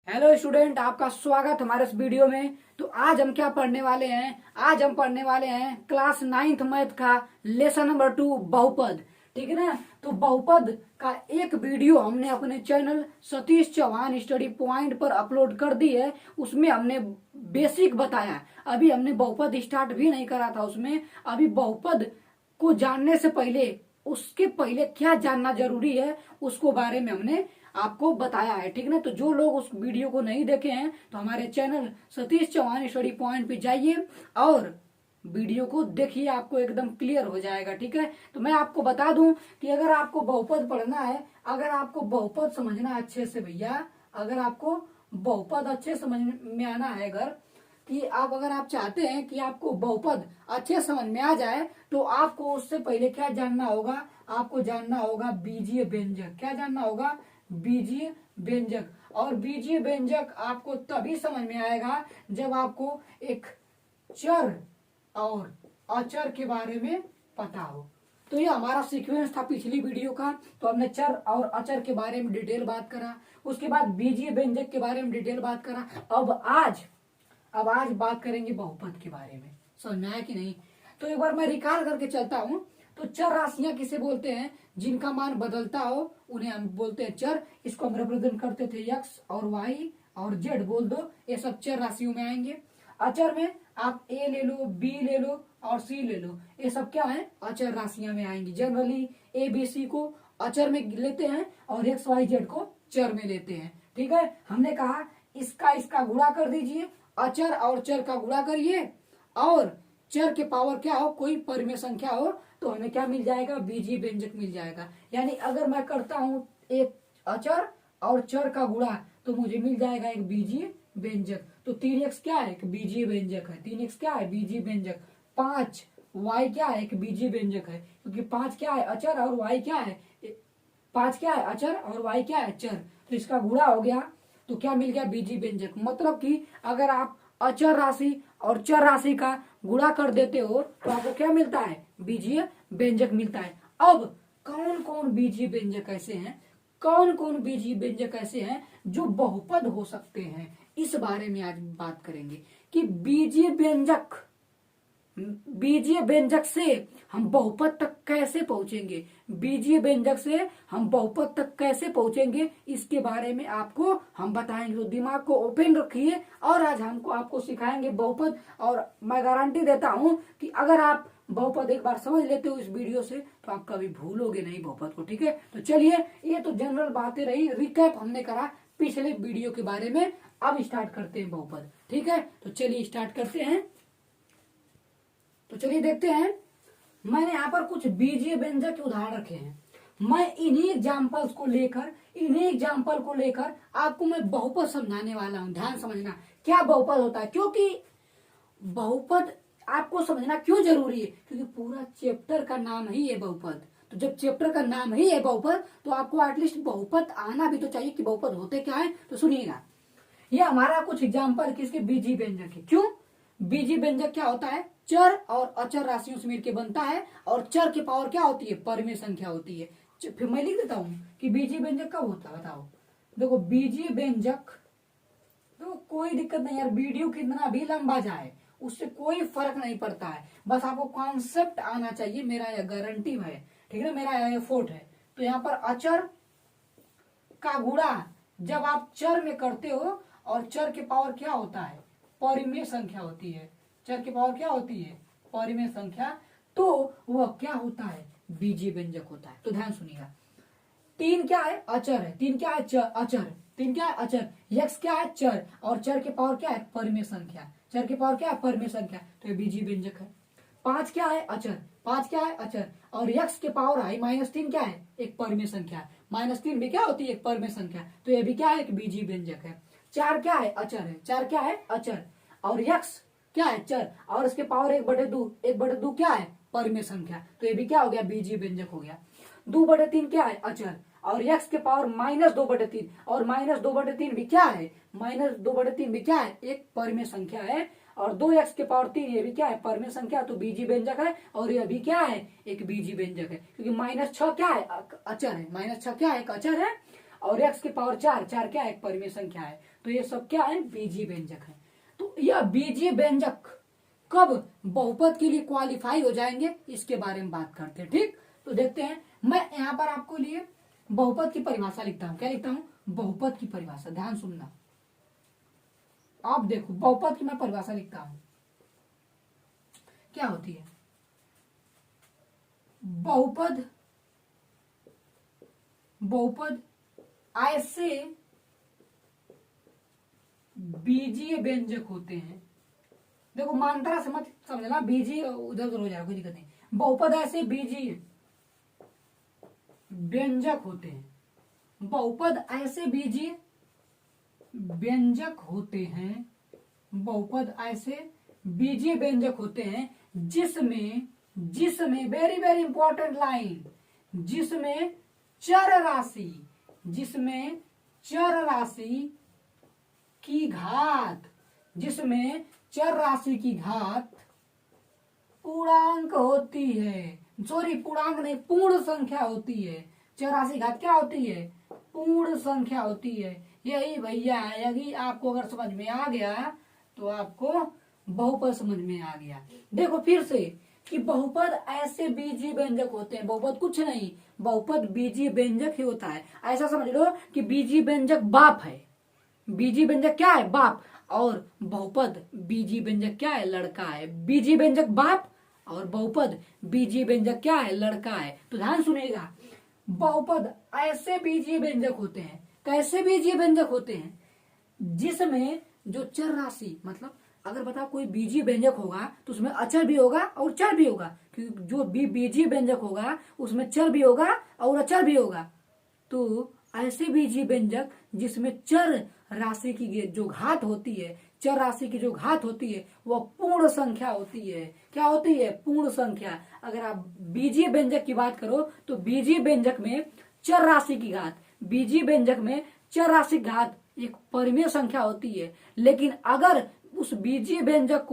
Hello student, आपका स्वागत हमारे इस वीडियो में। तो आज हम क्या पढ़ने वाले हैं? आज हम पढ़ने वाले हैं क्लास 9th मैथ का लेसन नंबर 2 बहुपद। ठीक है ना? तो बहुपद का एक वीडियो हमने अपने channel Satish Chauhan study point पर अपलोड कर दी है। उसमें हमने बेसिक बताया। अभी हमने बहुपद स्टार्ट भी नहीं करा था उसमें। अभी बहुपद को जानने से पहले, उसके पहले क्या जानना जरूरी है उसको बारे में हमने आपको बताया है। ठीक ना? तो जो लोग उस वीडियो को नहीं देखे हैं तो हमारे channel Satish Chauhan study point पे जाइए और वीडियो को देखिए, आपको एकदम क्लियर हो जाएगा। ठीक है? तो मैं आपको बता दूं कि अगर आपको बहुपद पढ़ना है, अगर आपको बहुपद समझना है अच्छे से भैया, अगर आपको बहुपद अच्छे समझ में आना है, अगर कि अगर आप चाहते हैं कि आपको बहुपद अच्छे समझ में आ जाए, तो आपको उससे पहले क्या जानना होगा? आपको जानना होगा बीजीय व्यंजक। क्या जानना होगा? बीजीय व्यंजक। और बीजीय व्यंजक आपको तभी समझ में आएगा जब आपको एक चर और अचर के बारे में पता हो। तो ये हमारा सीक्वेंस था पिछली वीडियो का। तो हमने चर और अचर के बारे में डिटेल बात करा, उसके बाद बीजीय व्यंजक के बारे में डिटेल बात करा। अब आज बात करेंगे बहुपद के बारे में। समझ में आया कि नहीं? तो एक बार मैं रिकॉल करके चलता हूं। तो चर राशियां किसे बोलते हैं? जिनका मान बदलता हो उन्हें हम बोलते हैं चर। इसको हम रिप्रेजेंट करते थे एक्स और वाई और जेड बोल दो, ये सब चर राशियों में आएंगे। अचर में आप ए ले लो, बी ले लो और सी ले लो, ये सब क्या है? अचर राशियां में आएंगी। जनरली ए बी सी को अचर में लेते हैं और एक्स वाई जेड को चर में लेते हैं। ठीक है? हमने कहा इसका गुणा कर दीजिए, अचर और चर का गुणा करिए और चर के पावर क्या हो, कोई परिमेय संख्या हो, तो हमें क्या मिल जाएगा? बीजीय व्यंजक मिल जाएगा। यानी अगर मैं करता हूं एक अचर और चर का गुणा तो मुझे मिल जाएगा एक बीजीय व्यंजक। तो 3x क्या है? एक बीजीय व्यंजक है। 3x क्या है? बीजीय व्यंजक। 5y क्या है? एक बीजीय व्यंजक है, क्योंकि 5 क्या है? अचर और y क्या है? 5 क्या है? अचर और y क्या है? चर। तो इसका गुणा हो गया तो क्या मिल गया? बीजीय व्यंजक। मतलब कि अगर आप अचर राशि और चर राशि का गुणा कर देते हो तो आपको क्या मिलता है? बीजीय व्यंजक मिलता है। अब कौन कौन बीजीय व्यंजक ऐसे हैं, कौन कौन बीजीय व्यंजक ऐसे हैं जो बहुपद हो सकते हैं, इस बारे में आज बात करेंगे कि बीजीय व्यंजक से हम बहुपद तक कैसे पहुंचेंगे, बीजीय व्यंजक से हम बहुपद तक कैसे पहुंचेंगे, इसके बारे में आपको हम बताएंगे। तो दिमाग को ओपन रखिए और आज हमको आपको सिखाएंगे बहुपद। और मैं गारंटी देता हूं कि अगर आप बहुपद एक बार समझ लेते हो इस वीडियो से तो आप कभी भूलोगे नहीं बहुपद को। ठीक है? तो चलिए, ये तो जनरल बातें रही, रिकैप हमने करा पिछले वीडियो के बारे में। अब स्टार्ट करते हैं बहुपद। ठीक है? तो चलिए स्टार्ट करते हैं। तो चलिए देखते हैं। मैंने यहाँ पर कुछ बीजीय व्यंजक के उदाहरण रखे हैं। मैं इन्हीं एग्जाम्पल को लेकर आपको मैं बहुपद समझाने वाला हूँ। ध्यान समझना क्या बहुपद होता है, क्योंकि बहुपद आपको समझना क्यों जरूरी है, क्योंकि पूरा चैप्टर का नाम ही है बहुपद। तो जब चैप्टर का नाम ही है बहुपद तो आपको एटलीस्ट बहुपद आना भी तो चाहिए कि बहुपद होते क्या है। तो सुनिएगा, ये हमारा कुछ एग्जाम्पल किसके बीजीय व्यंजक है। क्यों? बीजीय व्यंजक क्या होता है? चर और अचर राशियों से मिलकर बनता है और चर की पावर क्या होती है? परिमेय संख्या होती है। फिर मैं लिख देता हूं कि बीजीय व्यंजक कब होता है, बताओ। देखो बीजीय व्यंजक, तो कोई दिक्कत नहीं यार, वीडियो कितना भी लंबा जाए उससे कोई फर्क नहीं पड़ता है, बस आपको कॉन्सेप्ट आना चाहिए। मेरा यह गारंटी है, ठीक है? मेरा यह एफर्ट है। तो यहाँ पर अचर का गुणा जब आप चर में करते हो, और चर के पावर क्या होता है? परिमेय संख्या होती है। चर की पावर क्या होती है? परिमेय संख्या। तो वह क्या होता है? बीजीय व्यंजक होता है। तो ध्यान सुनिएगा, 3 क्या है? अचर है। 3 क्या है? अचर। 3 क्या है? अचर। यक्स क्या है? चर। और चर की पावर क्या है? परिमेय संख्या। चर की पावर क्या है? परिमेय संख्या। तो ये बीजीय व्यंजक है। 5 क्या है? अचर। 5 क्या है? अचर। और यक्स के पावर आई -3 क्या है? एक परिमेय संख्या। -3 भी क्या होती है? एक परिमेय संख्या। तो ये भी क्या है? एक बीजीय व्यंजक है। 4 क्या है? अचर है। 4 क्या है? अचर। और यक्स क्या है? चर। और इसके पावर 1/2। 1/2 क्या है? परिमेय संख्या। तो ये भी क्या हो गया? बीजीय व्यंजक हो गया। 2/3 क्या है? अचर। और यक्स के पावर -2/3। और -2/3 भी क्या है? -2/3 भी क्या है? एक परिमेय संख्या है। और 2x के पावर 3 ये भी क्या है? परिमेय संख्या। तो बीजीय व्यंजक है। और ये भी क्या है? एक बीजीय व्यंजक है, क्योंकि -6 क्या है? अचर है। -6 क्या है? एक अचर है। और x के पावर 4, 4 क्या है, एक परिमेय संख्या है। तो ये सब क्या है, बीजीय व्यंजक है। तो यह बीजीय व्यंजक कब बहुपद के लिए क्वालिफाई हो जाएंगे, इसके बारे में बात करते हैं। ठीक, तो देखते हैं। मैं यहाँ पर आपको लिए बहुपद की परिभाषा लिखता हूँ। क्या लिखता हूँ, बहुपद की परिभाषा। ध्यान सुनना, आप देखो बहुपद की मैं परिभाषा लिखता हूं। क्या होती है बहुपद? बहुपद ऐसे बीजीय व्यंजक होते हैं। देखो मात्रा से मत समझना, बीजीय उधर उधर हो जाएगा, कोई दिक्कत नहीं। बहुपद ऐसे बीजीय व्यंजक होते हैं। बहुपद ऐसे बीजीय व्यंजक होते हैं। बहुपद ऐसे बीजीय व्यंजक होते हैं जिसमें वेरी वेरी इंपॉर्टेंट लाइन, जिसमें चर राशि की घात पूर्णांक होती है। सॉरी, पूर्णांक नहीं, पूर्ण संख्या होती है। चर राशि घात क्या होती है, पूर्ण संख्या होती है। यही भैया, यदि आपको अगर समझ में आ गया तो आपको बहुपद समझ में आ गया। देखो फिर से कि बहुपद ऐसे बीजीय व्यंजक होते हैं। बहुपद कुछ नहीं, बहुपद बीजीय व्यंजक ही होता है। ऐसा समझ लो कि बीजीय व्यंजक बाप है। बीजीय व्यंजक क्या है, बाप। और बहुपद बीजीय व्यंजक क्या है, लड़का है। बीजीय व्यंजक बाप और बहुपद बीजीय व्यंजक क्या है, लड़का है। तो ध्यान सुनिएगा, बहुपद ऐसे बीजीय व्यंजक होते हैं। कैसे बीजीय व्यंजक होते हैं, जिसमें जो चर राशि, मतलब अगर बताओ कोई बीजीय व्यंजक होगा तो उसमें अचर भी होगा और चर भी होगा, क्योंकि जो बीजीय व्यंजक होगा उसमें चर भी होगा और अचर भी होगा। तो ऐसे बीजीय व्यंजक जिसमें चर राशि की जो घात होती है, चर राशि की जो घात होती है वह पूर्ण संख्या होती है। क्या होती है, पूर्ण संख्या। अगर आप बीजीय व्यंजक की बात करो तो बीजीय व्यंजक में चर राशि की घात, बीजीय व्यंजक में चर राशि घात एक परिमेय संख्या होती है। लेकिन अगर उस बीजीय व्यंजक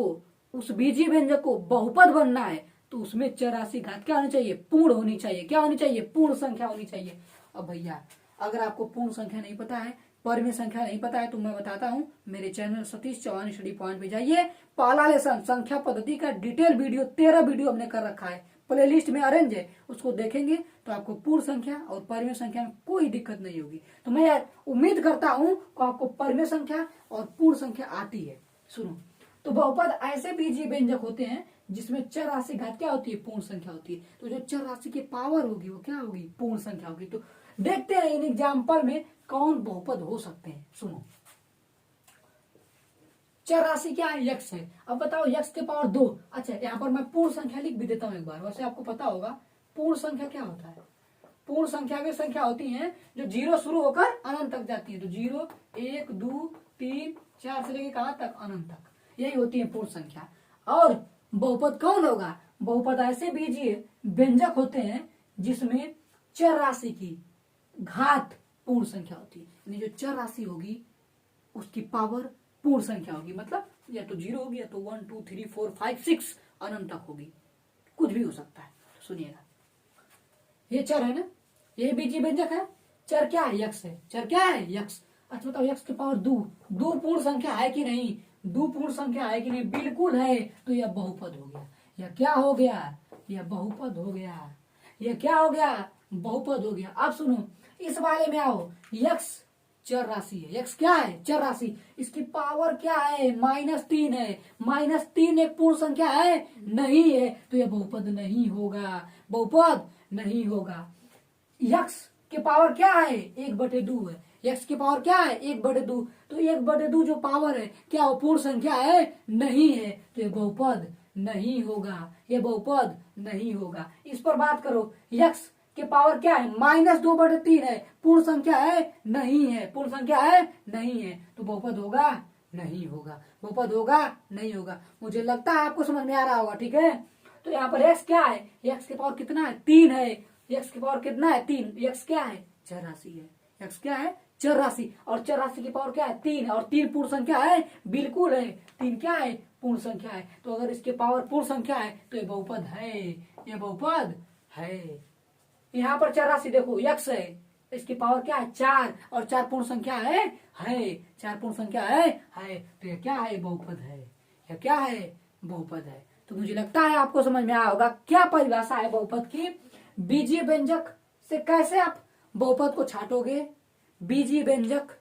को बहुपद बनना है तो उसमें चर राशि घात क्या होनी चाहिए, पूर्ण होनी चाहिए। क्या होनी चाहिए, पूर्ण संख्या होनी चाहिए। अब भैया अगर आपको पूर्ण संख्या नहीं पता है, परिमेय संख्या नहीं पता है, तो मैं बताता हूँ, मेरे channel Satish Chauhan study point पे जाइए। पहला लेसन संख्या पद्धति का डिटेल वीडियो 13 वीडियो हमने कर रखा है, प्लेलिस्ट में अरेंज है, उसको देखेंगे तो आपको पूर्ण संख्या और परिमेय संख्या में कोई दिक्कत नहीं होगी। तो मैं उम्मीद करता हूँ कि आपको परिमेय संख्या और पूर्ण संख्या आती है। सुनो, तो बहुपद ऐसे बीजीय व्यंजक होते हैं जिसमें चर राशि घात क्या होती है, पूर्ण संख्या होती है। तो जो चर राशि की पावर होगी वो क्या होगी, पूर्ण संख्या होगी। तो देखते हैं इन एग्जाम्पल में कौन बहुपद हो सकते हैं। सुनो, चर राशि क्या है, यक्स है। अब बताओ यक्स के पावर 2। अच्छा, यहाँ पर मैं पूर्ण संख्या लिख भी देता हूँ एक बार। वैसे आपको पता होगा पूर्ण संख्या क्या होता है। पूर्ण संख्या वे संख्या होती हैं जो 0 शुरू होकर अनंत तक जाती है। तो 0, 1, 2, 3, 4 से लेकर कहां तक, अनंत तक, यही होती है पूर्ण संख्या। और बहुपद कौन होगा, बहुपद ऐसे बीजीय व्यंजक होते हैं जिसमें चर राशि की घात पूर्ण संख्या होती है। यानी जो चर राशि होगी उसकी पावर पूर्ण संख्या होगी। मतलब या तो 0 होगी या तो 1, 2, 3, 4, 5, 6 अनंत तक होगी, कुछ भी हो सकता है। सुनिएगा, ये चर है ना, ये बीजीय व्यंजक है। चर क्या है, यक्स है। चर क्या है, यक्स। अच्छा बताओ यक्स के पावर 2 पूर्ण संख्या है कि नहीं, 2 पूर्ण संख्या है कि नहीं, बिल्कुल है। तो यह बहुपद हो गया। यह क्या हो गया, यह बहुपद हो गया। यह क्या हो गया, बहुपद हो गया। अब सुनो, इस वाले में आओ, यक्स चर राशि है। यक्स क्या है, चर राशि। इसकी पावर क्या है, -3 है। -3 एक पूर्ण संख्या है, नहीं है। तो यह बहुपद नहीं होगा, बहुपद नहीं होगा। यक्स के पावर क्या है, 1/2 है। यक्स की पावर क्या है, 1/2। तो 1/2 जो पावर है क्या वो पूर्ण संख्या है, नहीं है। तो ये बहुपद नहीं होगा, ये बहुपद नहीं होगा। इस पर बात करो, यक्स के पावर क्या है, -2/3 है। पूर्ण संख्या है, नहीं है। पूर्ण संख्या है, नहीं है। तो बहुपद होगा, नहीं होगा। बहुपद होगा, नहीं होगा। मुझे लगता है आपको समझ में आ रहा होगा, ठीक है। तो यहाँ पर एक्स क्या है, एक्स के पावर कितना है, 3 है। एक्स के पावर कितना है, 3। एक्स क्या है, चर राशि है। एक्स क्या है, चर राशि। और चर राशि की पावर क्या है, 3 है। और 3 पूर्ण संख्या है, बिल्कुल है। 3 क्या है, पूर्ण संख्या है। तो अगर इसके पावर पूर्ण संख्या है तो ये बहुपद है, ये बहुपद है। यहाँ पर चर राशि देखो, यक्स है, इसकी पावर क्या है 4, और 4 पूर्ण संख्या है 4 पूर्ण संख्या है तो ये क्या है बहुपद है, यह क्या है बहुपद है। तो मुझे लगता है आपको समझ में आया होगा क्या परिभाषा है बहुपद की। बीजीय व्यंजक से कैसे आप बहुपद को छांटोगे। बीजीय व्यंजक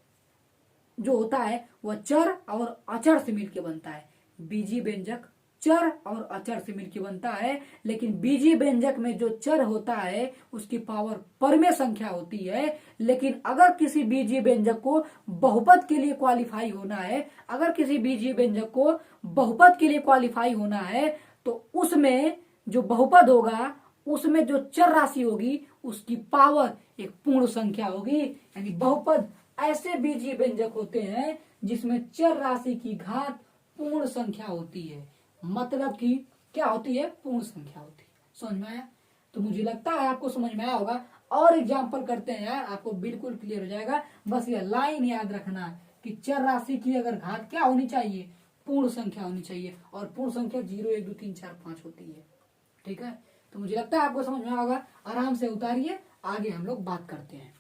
जो होता है वह चर और अचर से मिलकर बनता है। बीजीय व्यंजक चर और अचर से मिलकर बनता है, लेकिन बीजीय व्यंजक में जो चर होता है उसकी पावर परमेय संख्या होती है। लेकिन अगर किसी बीजीय व्यंजक को बहुपद के लिए क्वालिफाई होना है, अगर किसी बीजीय व्यंजक को बहुपद के लिए क्वालिफाई होना है, तो उसमें जो बहुपद होगा उसमें जो चर राशि होगी उसकी पावर एक पूर्ण संख्या होगी। यानी बहुपद ऐसे बीजीय व्यंजक होते हैं जिसमें चर राशि की घात पूर्ण संख्या होती है, मतलब कि क्या होती है पूर्ण संख्या होती है। समझ में आया। तो मुझे लगता है आपको समझ में आया होगा। और एग्जांपल करते हैं यार, आपको बिल्कुल क्लियर हो जाएगा। बस ये लाइन याद रखना कि चर राशि की अगर घात क्या होनी चाहिए पूर्ण संख्या होनी चाहिए, और पूर्ण संख्या 0 1 2 3 4 5 होती है। ठीक है, तो मुझे लगता है आपको समझ में होगा। आराम से उतारिए, आगे हम लोग बात करते हैं।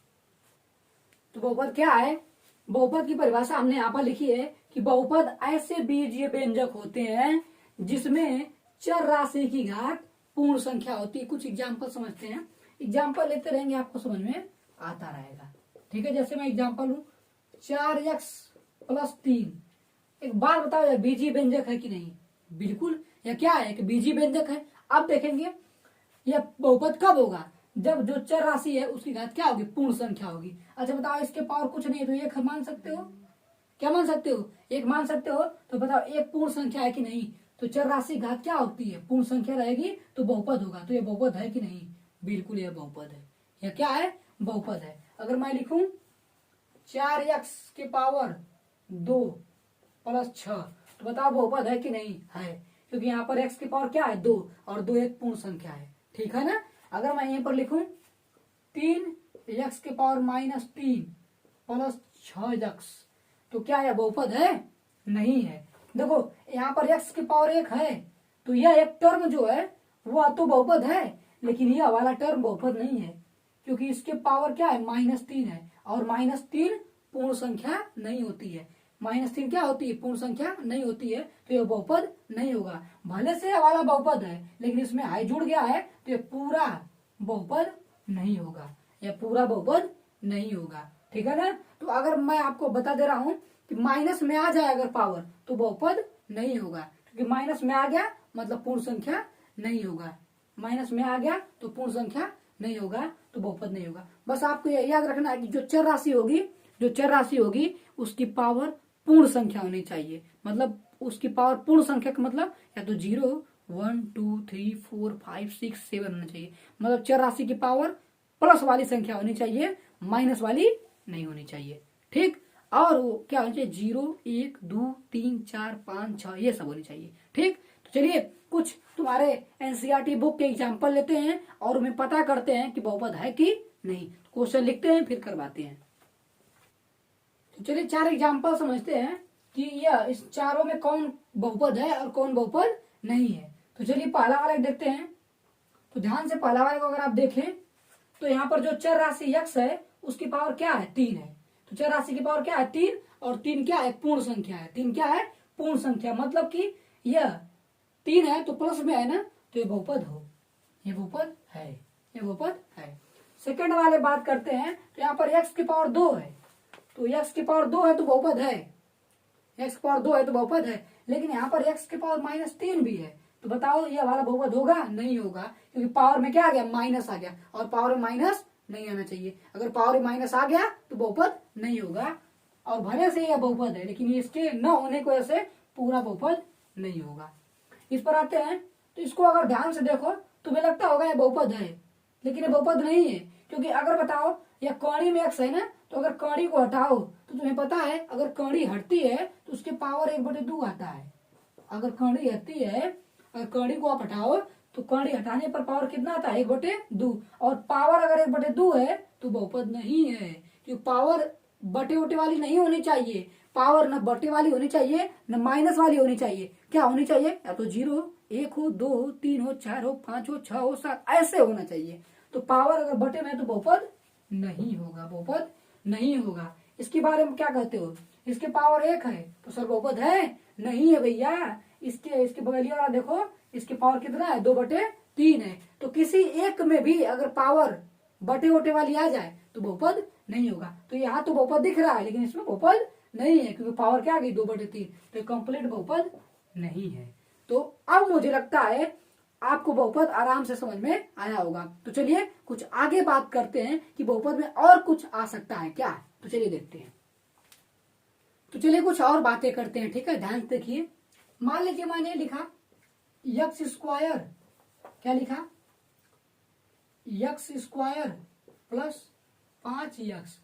तो बहुपद क्या है, बहुपद की परिभाषा हमने यहाँ पर लिखी है कि बहुपद ऐसे बीजीय व्यंजक होते हैं जिसमें चर राशि की घात पूर्ण संख्या होती है। कुछ एग्जाम्पल समझते हैं, एग्जाम्पल लेते रहेंगे आपको समझ में आता रहेगा। ठीक है, जैसे मैं एग्जाम्पल लू 4x + 3। एक बार बताओ यह बीजीय व्यंजक है कि नहीं। बिल्कुल, यह क्या है कि बीजीय व्यंजक है। अब देखेंगे यह बहुपद कब होगा, जब जो चर राशि है उसकी घात क्या होगी पूर्ण संख्या होगी। अच्छा बताओ इसके पावर कुछ नहीं है तो एक मान सकते हो, क्या मान सकते हो, एक मान सकते हो। तो बताओ एक पूर्ण संख्या है कि नहीं, तो चर राशि घात क्या होती है पूर्ण संख्या रहेगी तो बहुपद होगा। तो यह बहुपद है कि नहीं, बिल्कुल यह बहुपद है। यह क्या है बहुपद है। अगर मैं लिखूं 4x⁻2 + 6 तो बताओ बहुपद है कि नहीं है, क्योंकि यहाँ पर x की पावर क्या है 2 और 2 एक पूर्ण संख्या है। ठीक है ना। अगर मैं यहीं पर लिखूं 3x⁻³ + 6x तो क्या यह बहुपद है, नहीं है। देखो यहाँ पर x की पावर 1 है तो यह एक टर्म जो है वह तो बहुपद है, लेकिन यह वाला टर्म बहुपद नहीं है, क्योंकि इसके पावर क्या है -3 है, और -3 पूर्ण संख्या नहीं होती है। -3 क्या होती है पूर्ण संख्या नहीं होती है, तो यह बहुपद नहीं होगा। भले से यह वाला बहुपद है लेकिन इसमें हाई जुड़ गया है तो यह पूरा बहुपद नहीं होगा, यह पूरा बहुपद नहीं होगा। ठीक है ना। तो अगर मैं आपको बता दे रहा हूं कि माइनस में आ जाए अगर पावर तो बहुपद नहीं होगा, क्योंकि माइनस में आ गया मतलब पूर्ण संख्या नहीं होगा। माइनस में आ गया तो पूर्ण संख्या नहीं होगा, तो बहुपद नहीं होगा। बस आपको यह याद रखना है कि जो चर राशि होगी उसकी पावर पूर्ण संख्या होनी चाहिए। मतलब उसकी पावर पूर्ण संख्या का मतलब या तो 0 1 2 3 4 5 6 7 होना चाहिए। मतलब चर राशि की पावर प्लस वाली संख्या होनी चाहिए, माइनस वाली नहीं होनी चाहिए। ठीक, और वो क्या होना चाहिए 0 1 2 3 4 5 6 ये सब होनी चाहिए। ठीक, तो चलिए कुछ तुम्हारे एनसीईआरटी बुक के एग्जाम्पल लेते हैं और उन्हें पता करते हैं कि बहुपद है कि नहीं। क्वेश्चन लिखते हैं फिर करवाते हैं। तो चलिए 4 एग्जाम्पल समझते हैं कि यह इस चारों में कौन बहुपद है और कौन बहुपद नहीं है। तो चलिए पहला वाला देखते हैं। तो ध्यान से पहला वाले को अगर आप देखें तो यहाँ पर जो चर राशि x है उसकी पावर क्या है 3 है। तो चर राशि की पावर क्या है 3, और 3 क्या है पूर्ण संख्या है। 3 क्या है पूर्ण संख्या, मतलब कि यह 3 है तो प्लस में है ना, तो ये बहुपद हो, ये बहुपद है, ये बहुपद है। सेकंड वाले बात करते हैं। तो यहाँ पर x की पावर 2 है, तो x की पावर 2 है तो बहुपद है, x की पावर 2 है तो बहुपद है। लेकिन यहाँ पर x की पावर -3 भी है, तो बताओ ये वाला बहुपद होगा, नहीं होगा, क्योंकि पावर में क्या आ गया माइनस आ गया, और पावर में माइनस नहीं आना चाहिए। अगर पावर में माइनस आ गया तो बहुपद नहीं होगा, और भले से यह बहुपद है लेकिन इसके न होने की वजह से पूरा बहुपद नहीं होगा। इस पर आते हैं। तो इसको अगर ध्यान से देखो तुम्हें लगता होगा यह बहुपद है, लेकिन यह बहुपद नहीं है। क्योंकि अगर बताओ यह कौड़ी में x है ना, तो अगर कौड़ी को हटाओ तो तुम्हें पता है अगर कौड़ी हटती है तो उसके पावर 1/2 आता है। अगर कौड़ी हटती है, अगर कौड़ी को आप हटाओ तो कौड़ी हटाने पर पावर कितना आता है 1/2, और पावर अगर 1/2 है तो बहुपद नहीं है, क्योंकि पावर बटे उटे वाली नहीं होनी चाहिए। पावर न बटे वाली होनी चाहिए न माइनस वाली होनी चाहिए। क्या होनी चाहिए, या तो 0 1 हो 2 हो 3 हो 4 हो 5 हो 6 हो 7 ऐसे होना चाहिए। तो पावर अगर बटे में है तो बहुपद नहीं होगा, बहुपद नहीं होगा। इसके बारे में क्या कहते हो, इसके पावर 1 है तो सर बहुपद है, नहीं है भैया। इसके बगलिया वाला देखो, इसके पावर कितना है, 2/3 है। तो किसी एक में भी अगर पावर बटे वटे वाली आ जाए तो बहुपद नहीं होगा। तो यहाँ तो बहुपद दिख रहा है लेकिन इसमें बहुपद नहीं है, क्योंकि पावर क्या आ गई, 2/3, तो कंप्लीट बहुपद नहीं है। तो अब मुझे लगता है आपको बहुपद आराम से समझ में आया होगा। तो चलिए कुछ आगे बात करते हैं कि बहुपद में और कुछ आ सकता है क्या। तो चलिए देखते हैं। तो चलिए कुछ और बातें करते हैं, ठीक है, ध्यान से देखिए। मान लीजिए मैंने लिखा x², क्या लिखा, x² प्लस 5x।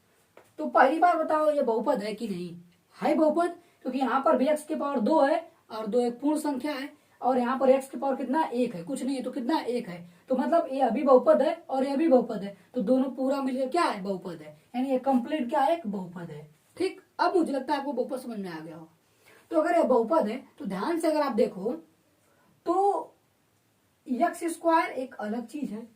तो पहली बार बताओ ये बहुपद है कि नहीं, है बहुपद, क्योंकि यहाँ पर भी x के पावर 2 है और 2 एक पूर्ण संख्या है, और यहाँ पर x के पावर कितना 1 है, कुछ नहीं है, तो कितना 1 है। तो मतलब ये अभी बहुपद है और ये अभी बहुपद है, तो दोनों पूरा मिलकर क्या है, बहुपद है, यानी ये कंप्लीट क्या है, एक बहुपद है। ठीक, अब मुझे लगता है आपको बहुपद समझ में आ गया हो। तो अगर ये बहुपद है तो ध्यान से अगर आप देखो तो x² एक अलग चीज है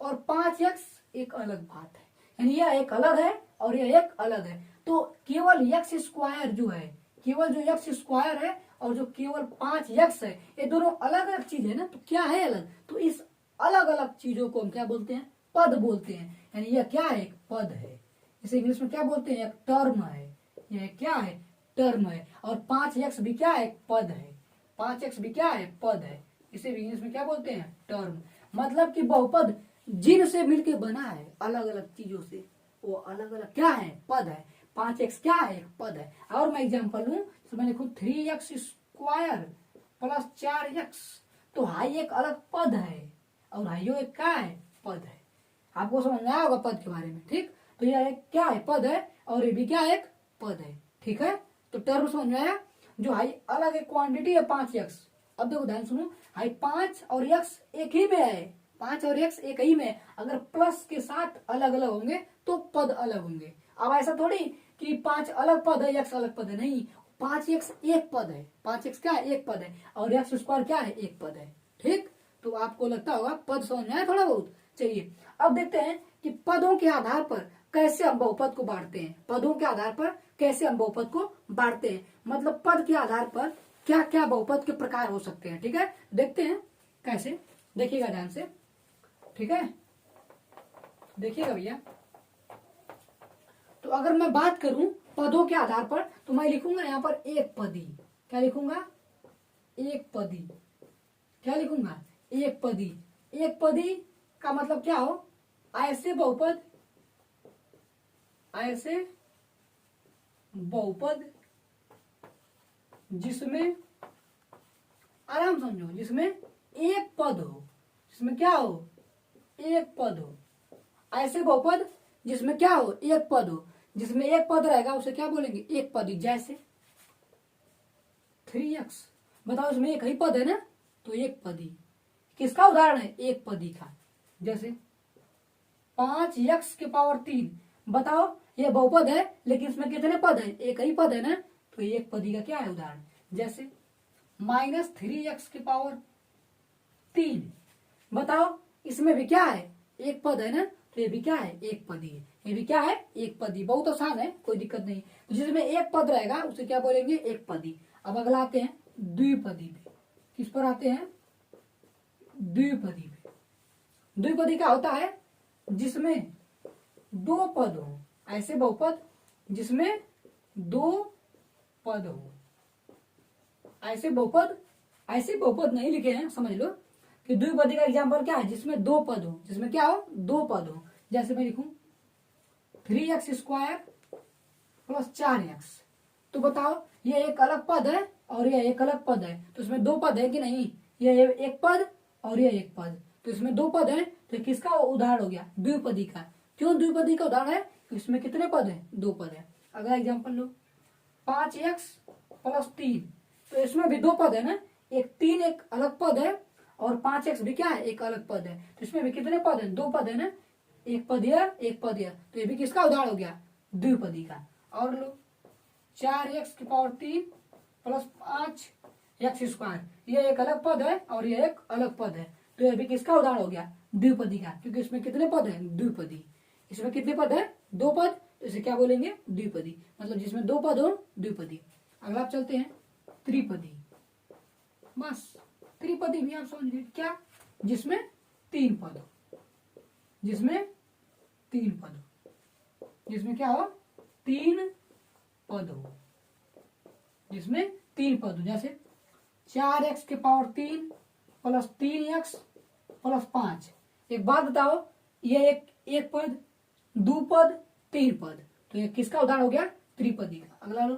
और 5x एक अलग बात है, यानी यह एक अलग है और यह एक अलग है। तो केवल x² जो है, केवल जो x² है और जो केवल 5x है, ये दोनों अलग अलग चीज है ना। तो क्या है अलग, तो इस अलग अलग चीजों को हम क्या बोलते हैं, पद बोलते हैं। यानी यह क्या है, एक पद है। इसे इंग्लिश में क्या बोलते हैं, एक टर्म है। यह क्या है, टर्म है। और 5x भी क्या है, एक पद है। 5x भी क्या है, पद है। इसे भी इंग्लिश में क्या बोलते हैं, टर्म। मतलब कि बहुपद जिनसे मिलके बना है, अलग अलग चीजों से, वो अलग अलग क्या है, पद है। 5x क्या है, एक पद है। और मैं एग्जांपल लूं तो मैं लिखूं 3x² प्लस 4x, तो हाई एक अलग पद है और हाइयो एक क्या है, पद है। आपको समझ में आया होगा पद के बारे में, ठीक। तो यह एक क्या है, पद है, और ये भी क्या है, एक पद है, ठीक है। तो टर्म समझ में आया। जो हाई अलग एक क्वांटिटी है 5x। अब देखो ध्यान सुनो, हाई 5 और x एक ही में है, 5 और x एक ही में। अगर प्लस के साथ अलग अलग होंगे तो पद अलग होंगे। अब ऐसा थोड़ी कि 5 अलग पद है, x अलग पद है, नहीं। 5x एक पद है, 5x क्या है, एक पद है, और x² क्या है, एक पद है, ठीक। तो आपको लगता होगा पद समझ में आया थोड़ा बहुत। चलिए अब देखते हैं कि पदों के आधार पर कैसे हम बहुपद को बांटते हैं। पदों के आधार पर कैसे हम बहुपद को बांटते हैं, मतलब पद के आधार पर क्या क्या बहुपद के प्रकार हो सकते हैं, ठीक है। देखते हैं कैसे, देखिएगा ध्यान से, ठीक है, देखिएगा भैया। तो अगर मैं बात करूं पदों के आधार पर तो मैं लिखूंगा यहाँ पर एक पदी। क्या लिखूंगा, एक पदी। क्या लिखूंगा, एक पदी। एक पदी का मतलब क्या हो, ऐसे बहुपद, ऐसे बहुपद जिसमें, आराम समझो, जिसमें एक पद हो, जिसमें क्या हो, एक पद हो। ऐसे बहुपद जिसमें क्या हो, एक पद हो। जिसमें एक पद रहेगा उसे क्या बोलेंगे, एक पदी। जैसे 3x, बताओ इसमें एक ही पद है ना, तो एक पदी। किसका उदाहरण है, एक पदी का। जैसे 5x⁻3, बताओ ये बहुपद है लेकिन इसमें कितने पद है, एक ही पद है ना, तो एक पदी का क्या है उदाहरण। जैसे -3x⁻3, बताओ इसमें भी क्या है, एक पद है ना, तो ये भी क्या है, एक पदी है। ये भी क्या है, एक पदी। बहुत आसान है, कोई दिक्कत नहीं। तो जिसमें एक पद रहेगा उसे क्या बोलेंगे, एक पदी। अब अगला आते हैं द्विपदी पे। किस पर आते हैं, द्विपदी पे। द्विपदी क्या होता है, जिसमें दो पद हो। ऐसे बहुपद जिसमें दो पद हो। ऐसे बहुपद, ऐसे बहुपद नहीं लिखे हैं, समझ लो कि द्विपदी का एग्जाम्पल क्या है, जिसमें दो पद हो। जिसमें क्या हो, दो पद हो। जैसे मैं लिखूं 3x² प्लस 4x, तो बताओ ये एक अलग पद है और ये एक अलग पद है, तो इसमें दो पद है कि नहीं, ये एक पद और ये एक पद, तो इसमें दो पद है, तो किसका उदाहरण हो गया, द्विपदी का। क्यों द्विपदी का उदाहरण है, इसमें कितने पद है, दो पद है। अगला एग्जाम्पल लो 5x+3, तो इसमें भी दो पद है ना, एक 3 एक अलग पद है और 5x भी क्या है, एक अलग पद है, तो इसमें भी कितने पद है, दो पद है ना, एक पद या एक पद या, तो ये भी किसका उदाहरण हो गया, द्विपदी का। और लो 4x⁻3 प्लस 5x², ये एक अलग पद है और ये एक अलग पद है, तो ये भी किसका उदाहरण हो गया, द्विपदी का, क्योंकि इसमें कितने पद है, द्विपदी। इसमें कितने पद है? 2 पद, तो इसे क्या बोलेंगे? द्विपदी। मतलब जिसमें 2 पद हो द्विपदी। अगला आप चलते हैं त्रिपदी। बस त्रिपदी भी आप समझ गए क्या? जिसमें 3 पद हो, जिसमें 3 पद हो, जिसमें क्या हो? 3 पद हो, जिसमें 3 पद हो। जैसे 4x के पावर 3 प्लस 3x प्लस 5। एक बात बताओ, ये एक पद, 2 पद, 3 पद, तो ये किसका उदाहरण हो गया? त्रिपदी का। अगला लो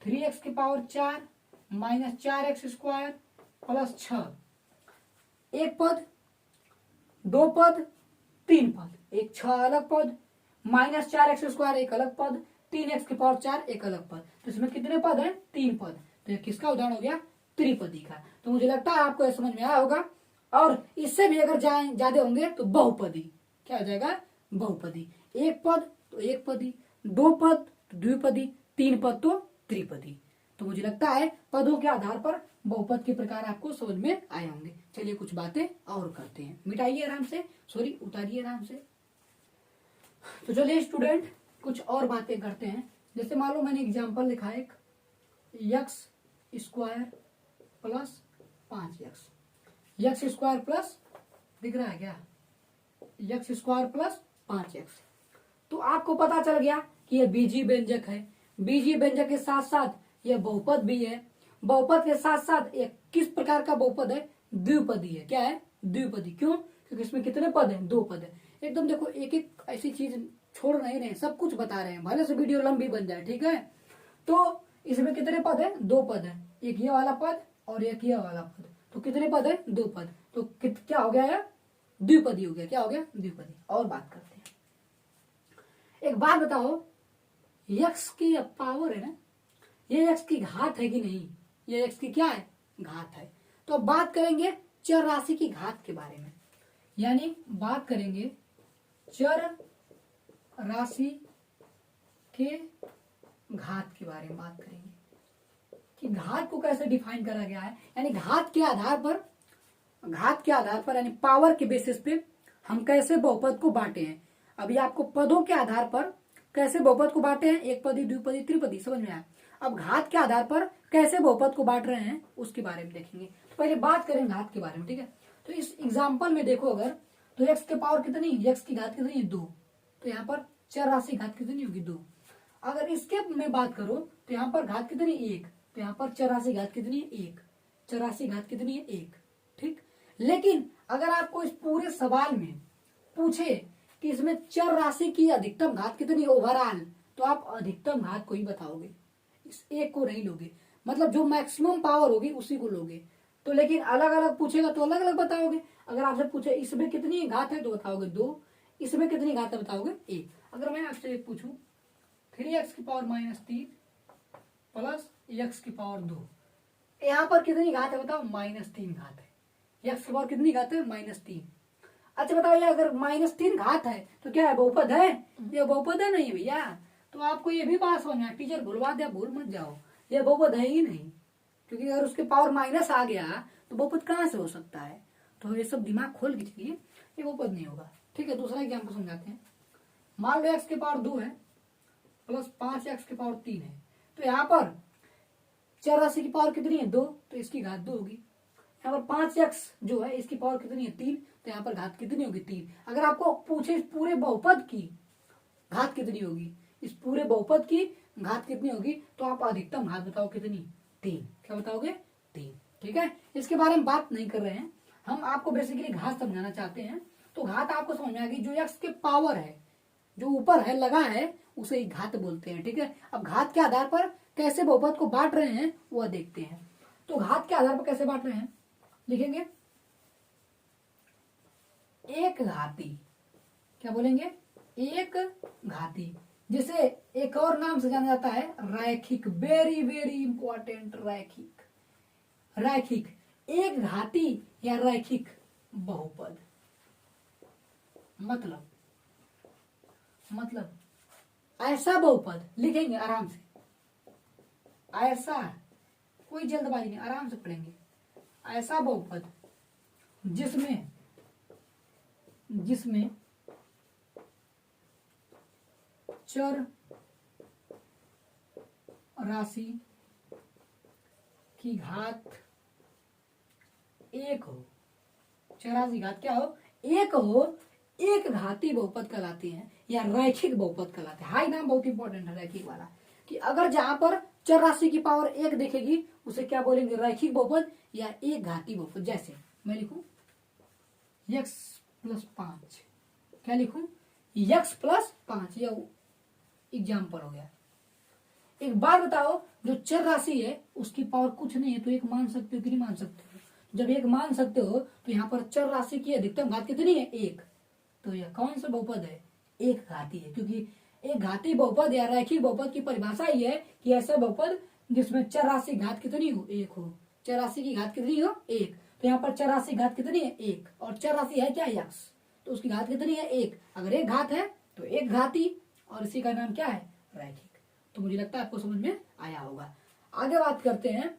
3x के power 4 minus 4x square plus 6। एक पद, 2 पद, 3 पद, एक 6 अलग पद, माइनस 4x स्क्वायर एक अलग पद, 3x के पावर 4 एक अलग पद, तो इसमें कितने पद हैं? 3 पद। तो ये किसका उदाहरण हो गया? त्रिपदी का। तो मुझे लगता है आपको समझ में आया होगा। और इससे भी अगर ज्यादा होंगे तो बहुपदी। क्या हो जाएगा? बहुपदी। एक पद तो एक पदी, 2 पद तो द्विपदी, 3 पद तो त्रिपदी। तो मुझे लगता है पदों के आधार पर बहुपद के प्रकार आपको समझ में आए होंगे। चलिए कुछ बातें और करते हैं। मिटाइए आराम से, सॉरी उतारिए आराम से। तो चलिए स्टूडेंट कुछ और बातें करते हैं। जैसे मान लो मैंने एग्जांपल लिखा है, x square plus 5x, x square plus, दिख रहा है क्या? X square plus 5x। तो आपको पता चल गया कि यह बीजीय व्यंजक है। बीजीय व्यंजक के साथ साथ यह बहुपद भी है। बहुपद के साथ साथ एक किस प्रकार का बहुपद है? द्विपदी है। क्या है? द्विपदी। क्यों? क्योंकि इसमें कितने पद हैं? 2 पद है। एकदम देखो, एक एक ऐसी चीज छोड़ नहीं रहे, सब कुछ बता रहे हैं, भले से वीडियो लंबी बन जाए, ठीक है। तो इसमें कितने पद है? 2 पद है। एक ये वाला पद और एक ये वाला पद, तो कितने पद है? 2 पद। तो क्या हो गया है? द्विपदी हो गया। क्या हो गया? द्विपदी। और बात करते हैं। एक बात बताओ, यक्स की पावर है ना, ये यक्स की घात है कि नहीं? ये यक्स की क्या है? घात है। तो अब बात करेंगे चर राशि की घात के बारे में, यानी बात करेंगे चर राशि के घात के बारे में बात करेंगे कि घात को कैसे डिफाइन करा गया है। यानी घात के आधार पर यानी पावर के बेसिस पे हम कैसे बहुपद को बांटे हैं। अभी आपको पदों के आधार पर कैसे बहुपद को बांटे हैं, एक पदी, द्विपदी, त्रिपदी, समझ में आया। अब घात के आधार पर कैसे बहुपद को बांट रहे हैं उसके बारे में देखेंगे। तो पहले बात करें घात के बारे में, ठीक है। तो इस एग्जाम्पल में देखो, अगर तो एक्स के पावर कितनी, एक्स की घात कितनी है? 2। तो यहाँ पर चर राशि घात कितनी होगी? 2। अगर इसके में बात करो तो यहाँ पर घात कितनी? 1। तो यहाँ पर चर राशि घात कितनी है? 1। चर राशि घात कितनी है? 1। ठीक। लेकिन अगर आपको इस पूरे सवाल में पूछे कि इसमें चर राशि की अधिकतम घात कितनी ओवरऑल, तो आप अधिकतम घात को ही बताओगे, इस एक को नहीं लोगे। मतलब जो मैक्सिमम पावर होगी उसी को लोगे। तो लेकिन अलग अलग पूछेगा तो अलग अलग बताओगे। अगर आपसे पूछे इसमें कितनी घात है तो बताओगे 2, इसमें कितनी घात है बताओगे 1। अगर मैं आपसे एक पूछूं 3x की पावर -3 प्लस x की पावर 2, यहाँ पर कितनी घात है बताओ? -3 घात है। x की पावर कितनी घात है? -3। अच्छा बताओ, ये अगर -3 घात है तो क्या है? बहुपद है? ये बहुपद है नहीं भैया। तो आपको ये भी बात समझना, टीचर भूलवा दिया, भूल मत जाओ, ये बहुपद है ही नहीं। क्योंकि अगर उसके पावर माइनस आ गया तो बहुपद कहाँ से हो सकता है? तो ये सब दिमाग खोल के चलिए, ये बहुपद नहीं होगा। ठीक है, दूसरा एग्जाम्पल समझाते हैं। मान लो एक्स के पावर 2 है प्लस 5x के पावर 3 है। तो यहाँ पर चर राशि की पावर कितनी है? 2, तो इसकी घात 2 होगी। यहाँ पर 5x जो है इसकी पावर कितनी है? 3, तो यहाँ पर घात कितनी होगी? 3। अगर आपको पूछे इस पूरे बहुपद की घात कितनी होगी, इस पूरे बहुपद की घात कितनी होगी, तो आप अधिकतम घात बताओ कितनी? 3। क्या बताओगे? 3। ठीक है, इसके बारे में बात नहीं कर रहे हैं हम, आपको बेसिकली घात समझाना चाहते हैं। तो घात आपको समझ में आ गई, जो एक्स के पावर है, जो ऊपर है लगा है, उसे ही घात बोलते हैं। ठीक है, अब घात के आधार पर कैसे बहुपद को बांट रहे हैं वह देखते हैं। तो घात के आधार पर कैसे बांट रहे हैं लिखेंगे, एक घाती। क्या बोलेंगे? एक घाती, जिसे एक और नाम से जाना जाता है रैखिक। वेरी वेरी इंपॉर्टेंट, रैखिक। रैखिक, एक घाती या रैखिक बहुपद। मतलब ऐसा बहुपद लिखेंगे आराम से, ऐसा, कोई जल्दबाजी नहीं, आराम से पढ़ेंगे। ऐसा बहुपद जिसमें चर राशि की घात एक हो, चर राशि घात क्या हो, एक हो, एक घाती बहुपद कहलाते हैं या रैखिक बहुपद कहलाते हैं। हाई नाम बहुत इंपॉर्टेंट है रैखिक वाला, कि अगर जहां पर चर राशि की पावर एक दिखेगी उसे क्या बोलेंगे, रैखिक बहुपद या एक घाती बहुपद। जैसे मैं लिखूं x + 5, क्या लिखूं, x + 5, यह एग्जाम्पल हो गया। एक बार बताओ, जो चर राशि है उसकी पावर कुछ नहीं है तो एक मान सकते हो कि नहीं मान सकते हो? जब एक मान सकते हो तो यहाँ पर चर राशि की अधिकतम घात कितनी है, एक। तो यह कौन सा बहुपद है, एक घाती है, क्योंकि एक घाती बहुपद या रैखिक बहुपद की परिभाषा ही है कि ऐसा बहुपद जिसमें चर राशि घात कितनी हो, एक हो। चर राशि की घात कितनी हो, एक। तो यहाँ पर चर राशि घात कितनी है, एक, और चर राशि है क्या, यक्स, तो उसकी घात कितनी है, एक। अगर एक घात है तो एक घाती, और इसी का नाम क्या है, रैखिक। तो मुझे लगता है आपको समझ में आया होगा। आगे बात करते हैं,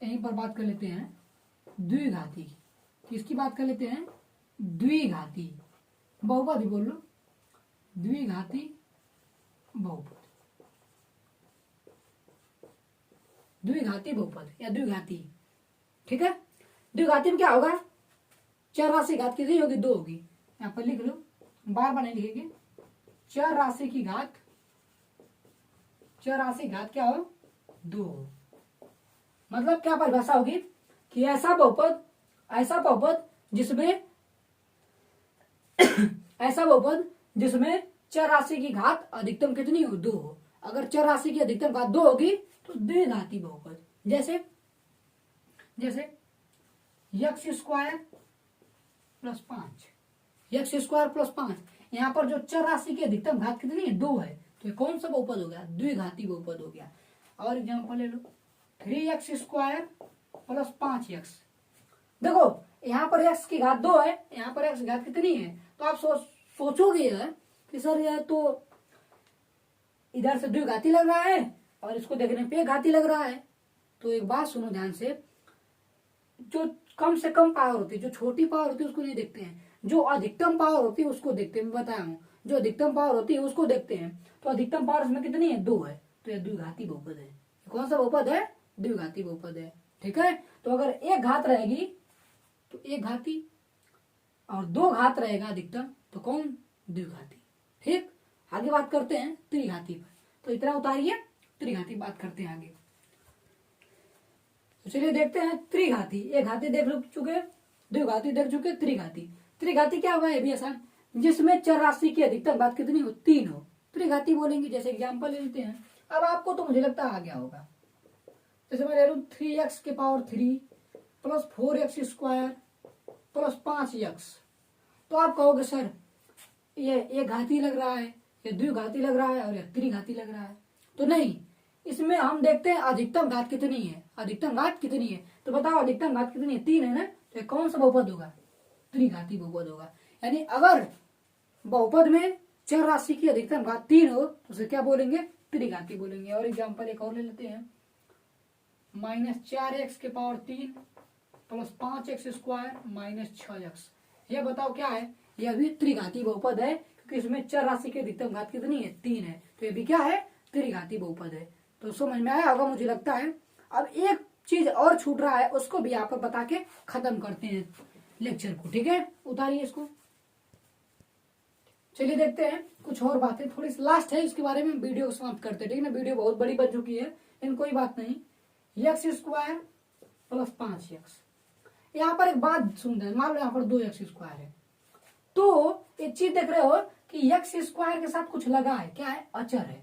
यहीं पर बात कर लेते हैं द्विघाती की। किसकी बात कर लेते हैं, द्विघाती बहुपद ही बोल लो, द्विघाती बहुपद, द्विघाती बहुपद या द्विघाती, ठीक है। द्विघाती में क्या होगा, चर राशि घात कितनी होगी, दो होगी। यहाँ पर लिख लो, बार बार नहीं लिखेंगे, चर राशि की घात, चर राशि घात क्या हो, दो हो। मतलब क्या परिभाषा होगी कि ऐसा बहुपद जिसमें ऐसा बहुपद जिसमें चर राशि की घात अधिकतम कितनी हो, दो हो। अगर चर राशि की अधिकतम घात दो होगी तो द्विघाती बहुपद। जैसे x² + 5, x² + 5, यहाँ पर जो चर राशि की अधिकतम घात कितनी है, दो है, तो ये कौन सा बहुपद हो गया, द्विघाती बहुपद हो गया। और एग्जांपल ले लो, 3x² + 5x। देखो यहाँ पर x की घात दो है, यहाँ पर x की घात कितनी है, तो आप सोचोगे कि सर यह तो इधर से द्विघाती लग रहा है और इसको देखने पे घाती लग रहा है। तो एक बात सुनो ध्यान से, जो कम से कम पावर होती है, जो छोटी पावर होती है उसको नहीं देखते हैं, जो अधिकतम पावर होती है उसको देखते हैं। मैं बताया हूँ, जो अधिकतम पावर होती है उसको देखते हैं। तो अधिकतम पावर इसमें कितनी है, दो है, तो यह द्विघाती बहुपद है। कौन सा बहुपद है, द्विघाती बहुपद है, ठीक है। तो अगर एक घात रहेगी तो एक घाती, और दो घात रहेगा अधिकतम तो कौन, द्विघाती। ठीक, आगे बात करते हैं त्रिघाती पर। तो इतना उतारिए, त्रिघाती बात करते हैं आगे। तो चलिए देखते हैं त्रिघाती। एक घाती देख चुके, द्विघाती देख चुके, त्रिघाती। त्रिघाती क्या होगा, ये भी आसान, जिसमें चर राशि की अधिकतम घात कितनी हो, तीन हो, त्रिघाती बोलेंगे। जैसे एग्जाम्पल ले लेते हैं, अब आपको तो मुझे लगता है आ गया होगा। जैसे मैं ले लू 3x³ + 4x² + 5x। तो आप कहोगे सर ये एक घाती लग रहा है, ये द्विघाती लग रहा है और ये त्रिघाती लग रहा है। तो नहीं, इसमें हम देखते हैं अधिकतम घात कितनी है, अधिकतम घात कितनी है। तो बताओ अधिकतम घात कितनी है, तीन है ना, तो ये कौन सा बहुपद होगा, त्रिघाती बहुपद होगा। यानी अगर बहुपद में चर राशि की अधिकतम घात तीन हो तो उसे क्या बोलेंगे, त्रिघाती बोलेंगे। और एग्जाम्पल एक और ले लेते हैं, -4x³ + 5x² - 6x। यह बताओ क्या है, यह भी त्रिघाती बहुपद है, क्योंकि इसमें चर राशि की अधिकतम घात कितनी है, तीन है, तो यह भी क्या है, त्रिघाती बहुपद है। तो समझ में आया होगा मुझे लगता है। अब एक चीज और छूट रहा है, उसको भी यहाँ पर बता के खत्म करते हैं लेक्चर को, ठीक है। उतारिए इसको, चलिए देखते हैं कुछ और बातें, थोड़ी लास्ट है इसके बारे में वीडियो को समाप्त करते हैं, ठीक है ना। वीडियो बहुत बड़ी बन चुकी है, लेकिन कोई बात नहीं। x² + 5x, यहाँ पर एक बात सुनते हैं, मान लो यहाँ पर 2x² है, तो एक चीज देख रहे हो कि x² के साथ कुछ लगा है, क्या है, अचर है।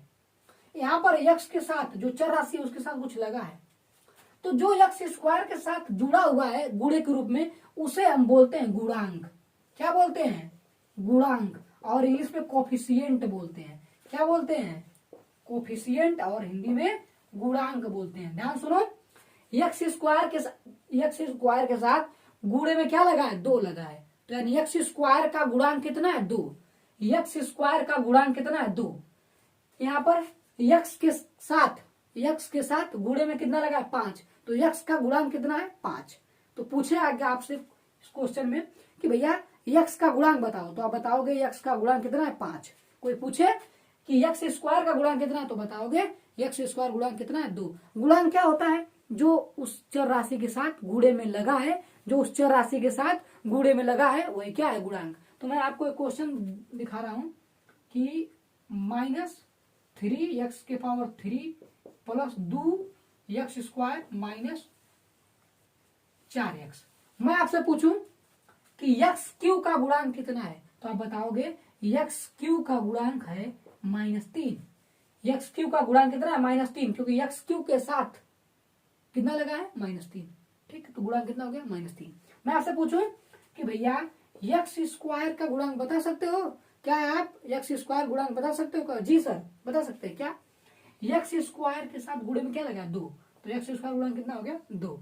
यहाँ पर x के साथ जो चर राशि है उसके साथ कुछ लगा है, तो जो x² के साथ जुड़ा हुआ है गुणे के रूप में, उसे हम बोलते हैं गुणांक। क्या बोलते हैं, गुणांक, और इंग्लिश में कोफिशिएंट बोलते हैं। क्या बोलते हैं, कोफिशिएंट, और हिंदी में गुणांक बोलते हैं। ध्यान सुनो, x² के साथ गुणे में क्या लगा है, दो लगा है, तो यानी x² का गुणांक कितना है, दो। x² का गुणांक कितना है, दो। यहाँ पर x के साथ गुणे में कितना लगा है, 5, तो x का गुणांक कितना है, 5। तो पूछे आगे आपसे इस क्वेश्चन में कि भैया x का गुणांक बताओ, तो आप बताओगे x का गुणांक कितना है, 5। कोई पूछे कि एक्स स्क्वायर का गुणांक कितना है, तो बताओगे एक्स स्क्वायर गुणांक कितना है 2। गुणांक क्या होता है, जो उस चर राशि के साथ गुणे में लगा है, जो उस चर राशि के साथ गुणे में लगा है वही क्या है, गुणांक। तो मैं आपको एक क्वेश्चन दिखा रहा हूं कि -3x⁻³ plus 2x² minus 4x। मैं आपसे पूछूं कि x³ का गुणांक कितना है, तो आप बताओगे x³ का गुणांक है -3। x³ का गुणांक कितना है, -3, क्योंकि x³ के साथ कितना लगा है, -3। ठीक है, तो गुणांक कितना हो गया, -3। मैं आपसे पूछूं कि भैया x² का गुणांक बता सकते हो क्या, आप x² गुणांक बता सकते हो? जी सर, बता सकते हैं क्या? x² के साथ गुणे में क्या लगा, 2, तो x² गुणांक कितना हो गया, 2।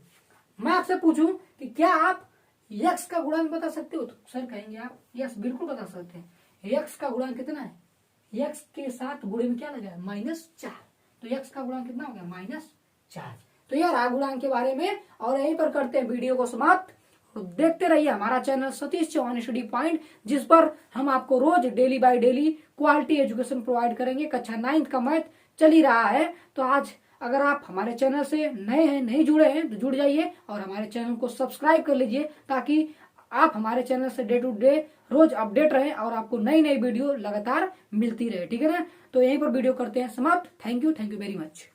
मैं आपसे पूछूं कि क्या आप x का गुणांक बता सकते हो, तो सर कहेंगे आप यस बिल्कुल बता सकते हैं। x का गुणांक कितना है, x के साथ गुणे में क्या लगा है, -4, तो x का गुणांक कितना हो गया, -4। तो यार आ गुणांक के बारे में और यहीं पर करते हैं वीडियो को समाप्त। देखते रहिए हमारा channel Satish Chauhan study point, जिस पर हम आपको रोज daily by daily quality education provide करेंगे। कक्षा 9th का मैथ चल ही रहा है, तो आज अगर आप हमारे चैनल से नए हैं, नहीं जुड़े हैं, तो जुड़ जाइए और हमारे चैनल को सब्सक्राइब कर लीजिए, ताकि आप हमारे चैनल से डे टू डे रोज अपडेट रहे और आपको नई नई वीडियो लगातार मिलती रहे। ठीक है ना, तो यहीं पर वीडियो करते हैं समाप्त। Thank you very much.